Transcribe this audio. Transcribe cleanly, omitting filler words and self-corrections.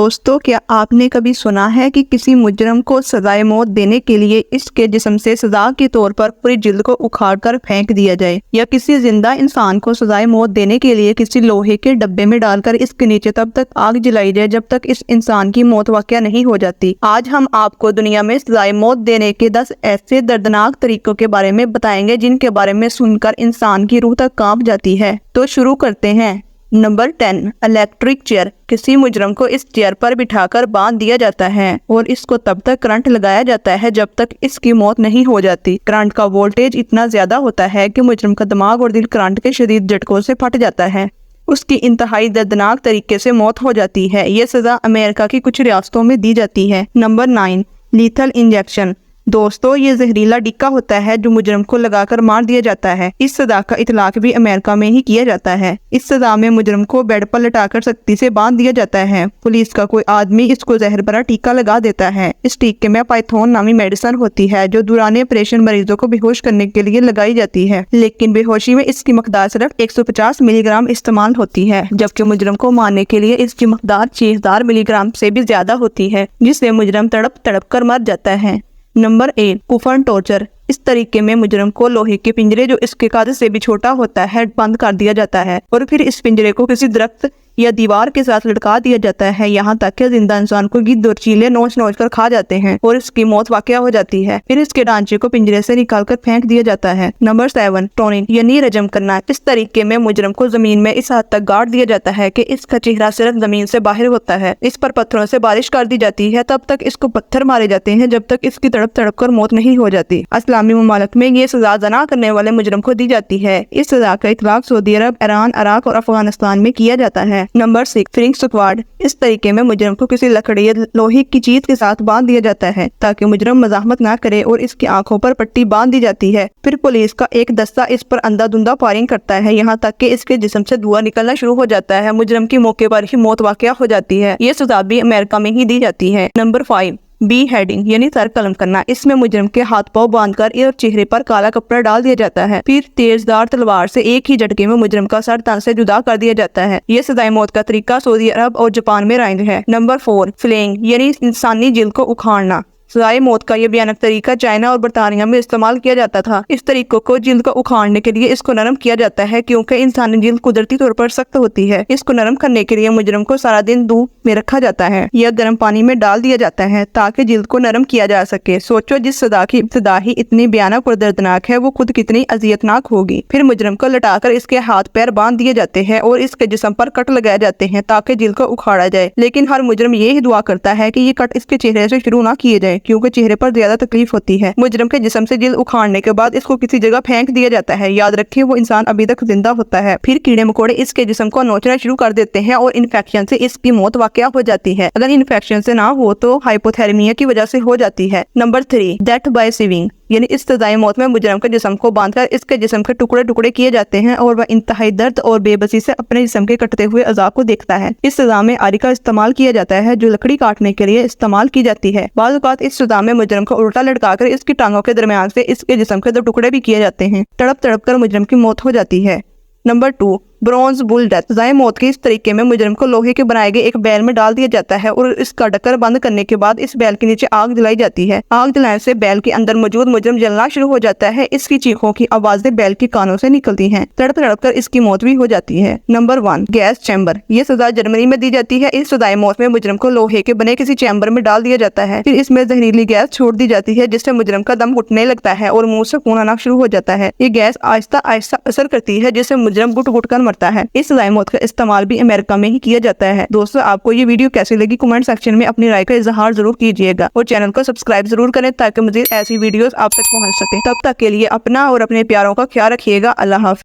दोस्तों, क्या आपने कभी सुना है कि किसी मुजरम को सजाए मौत देने के लिए इसके जिस्म से सजा के तौर पर पूरी जिल्द को उखाड़कर फेंक दिया जाए, या किसी जिंदा इंसान को सजाए मौत देने के लिए किसी लोहे के डब्बे में डालकर इसके नीचे तब तक आग जलाई जाए जब तक इस इंसान की मौत वाक़या नहीं हो जाती। आज हम आपको दुनिया में सजाए मौत देने के 10 ऐसे दर्दनाक तरीकों के बारे में बताएंगे जिनके बारे में सुनकर इंसान की रूह तक कांप जाती है। तो शुरू करते हैं। Number 10, electric chair. किसी मुजरम को इस चेयर पर बिठाकर बांध दिया जाता है और इसको तब तक करंट लगाया जाता है जब तक इसकी मौत नहीं हो जाती। करंट का वोल्टेज इतना ज्यादा होता है कि मुजरम का दिमाग और दिल करंट के शदीद झटकों से फट जाता है। उसकी इंतहाई दर्दनाक तरीके से मौत हो जाती है। ये सजा अमेरिका की कुछ रियासतों में दी जाती है। Number 9, lethal injection. दोस्तों, ये जहरीला टिक्का होता है जो मुजरम को लगाकर मार दिया जाता है। इस सजा का इतलाक भी अमेरिका में ही किया जाता है। इस सजा में मुजरम को बेड पर लटाकर सख्ती से बांध दिया जाता है। पुलिस का कोई आदमी इसको जहर भरा टीका लगा देता है। इस टीके में पाइथोन नामी मेडिसिन होती है जो दौरान ऑपरेशन मरीजों को बेहोश करने के लिए लगाई जाती है, लेकिन बेहोशी में इसकी मकदार सिर्फ 150 मिलीग्राम इस्तेमाल होती है, जबकि मुजरम को मारने के लिए इसकी मकदार 6000 मिलीग्राम से भी ज्यादा होती है, जिससे मुजरम तड़प तड़प कर मर जाता है। नंबर 8, कुफन टॉर्चर। इस तरीके में मुजरम को लोहे के पिंजरे जो इसके कागज से भी छोटा होता है बंद कर दिया जाता है और फिर इस पिंजरे को किसी दरख्त या दीवार के साथ लटका दिया जाता है, यहाँ तक कि जिंदा इंसान को गिद्ध और चीले नोच नोच कर खा जाते हैं और इसकी मौत वाक़या हो जाती है। फिर इसके ढांचे को पिंजरे से निकालकर फेंक दिया जाता है। नंबर 7, टोनिंग यानी रजम करना। इस तरीके में मुजरम को जमीन में इस हद तक गाड़ दिया जाता है कि इसका चेहरा सिर्फ जमीन से बाहर होता है। इस पर पत्थरों से बारिश कर दी जाती है, तब तक इसको पत्थर मारे जाते हैं जब तक इसकी तड़प तड़प कर मौत नहीं हो जाती। इस्लामी ममालिक में ये सजा जना करने वाले मुजरम को दी जाती है। इस सजा का इतलाक सऊदी अरब, ईरान, इराक और अफगानिस्तान में किया जाता है। Number 6, फ्रिंग squad. इस तरीके में मुजरम को किसी लकड़ी या लोहे की चीज के साथ बांध दिया जाता है ताकि मुजरम मजाहमत ना करे और इसकी आंखों पर पट्टी बांध दी जाती है। फिर पुलिस का एक दस्ता इस पर अंधाधुंधा फायरिंग करता है, यहाँ तक कि इसके जिस्म से धुआं निकलना शुरू हो जाता है। मुजरम की मौके पर ही मौत वाक़या हो जाती है। ये सजा भी अमेरिका में ही दी जाती है। नंबर 5, बी हेडिंग यानी सर कलम करना। इसमें मुजरम के हाथ पांव बांधकर और चेहरे पर काला कपड़ा डाल दिया जाता है। फिर तेजदार तलवार से एक ही झटके में मुजरम का सर तन से जुदा कर दिया जाता है। ये सजाए मौत का तरीका सऊदी अरब और जापान में राइज है। नंबर 4, फ्लेइंग यानी इंसानी जिल्द को उखाड़ना। सजाए मौत का यह भयानक तरीका चाइना और बरतानिया में इस्तेमाल किया जाता था। इस तरीकों को जिल्द को उखाड़ने के लिए इसको नरम किया जाता है, क्योंकि इंसानी जिल्द कुदरती तौर पर सख्त होती है। इसको नरम करने के लिए मुजरम को सारा दिन धूप में रखा जाता है या गर्म पानी में डाल दिया जाता है ताकि जिल्द को नरम किया जा सके। सोचो, जिस सजा की इब्तिदा ही इतनी भयानक और दर्दनाक है वो खुद कितनी अजियतनाक होगी। फिर मुजरम को लटाकर इसके हाथ पैर बांध दिए जाते हैं और इसके जिस्म पर कट लगाए जाते हैं ताकि जिल्द को उखाड़ा जाए। लेकिन हर मुजरम ये ही दुआ करता है कि ये कट इसके चेहरे से शुरू ना किए जाए, क्योंकि चेहरे पर ज्यादा तकलीफ होती है। मुजरम के जिस्म से जिल्द उखाड़ने के बाद इसको किसी जगह फेंक दिया जाता है। याद रखें, वो इंसान अभी तक जिंदा होता है। फिर कीड़े मकोड़े इसके जिस्म को नोचना शुरू कर देते हैं और इन्फेक्शन से इसकी मौत वाक़या हो जाती है। अगर इन्फेक्शन से ना हो तो हाइपोथर्मिया की वजह से हो जाती है। नंबर 3, डेथ बाय सीविंग यानी इस सजाए मौत में मुजरम के जिस्म को बांधकर इसके जिस्म के टुकड़े टुकड़े किए जाते हैं और वह इंतहाई दर्द और बेबसी से अपने जिस्म के कटते हुए अज़ाब को देखता है। इस सजा में आरी का इस्तेमाल किया जाता है जो लकड़ी काटने के लिए इस्तेमाल की जाती है। बाज़ औक़ात इस सजा में मुजरम को उल्टा लटकाकर इसकी टांगों के दरमियान से इसके जिस्म के 2 टुकड़े भी किए जाते हैं। तड़प तड़प कर मुजरम की मौत हो जाती है। Number 2, bronze bull death. सजाए मौत के इस तरीके में मुजरम को लोहे के बनाए गए एक बैल में डाल दिया जाता है और इसका ढक्कन बंद करने के बाद इस बैल के नीचे आग जलाई जाती है। आग जलाने से बैल के अंदर मौजूद मुजरम जलना शुरू हो जाता है। इसकी चीखों की आवाजें बैल के कानों से निकलती हैं। तड़प तड़प कर इसकी मौत भी हो जाती है। Number 1, gas chamber. ये सजा जर्मनी में दी जाती है। इस सजाए मौत में मुजरम को लोहे के बने किसी चैम्बर में डाल दिया जाता है। फिर इसमें जहरीली गैस छोड़ दी जाती है जिससे मुजरम का दम घुटने लगता है और मुंह से खून आना शुरू हो जाता है। ये गैस आहिस्ता आहिस्ता असर करती है जिससे मुजरम घुट घुट कर मरता है। इस सजाए मौत का इस्तेमाल भी अमेरिका में ही किया जाता है। दोस्तों, आपको ये वीडियो कैसी लगी कमेंट सेक्शन में अपनी राय का इजहार जरूर कीजिएगा और चैनल को सब्सक्राइब जरूर करें ताकि मज़ीद ऐसी वीडियोस आप तक पहुंच सके। तब तक के लिए अपना और अपने प्यारों का ख्याल रखिएगा। अल्लाह हाफ़िज़।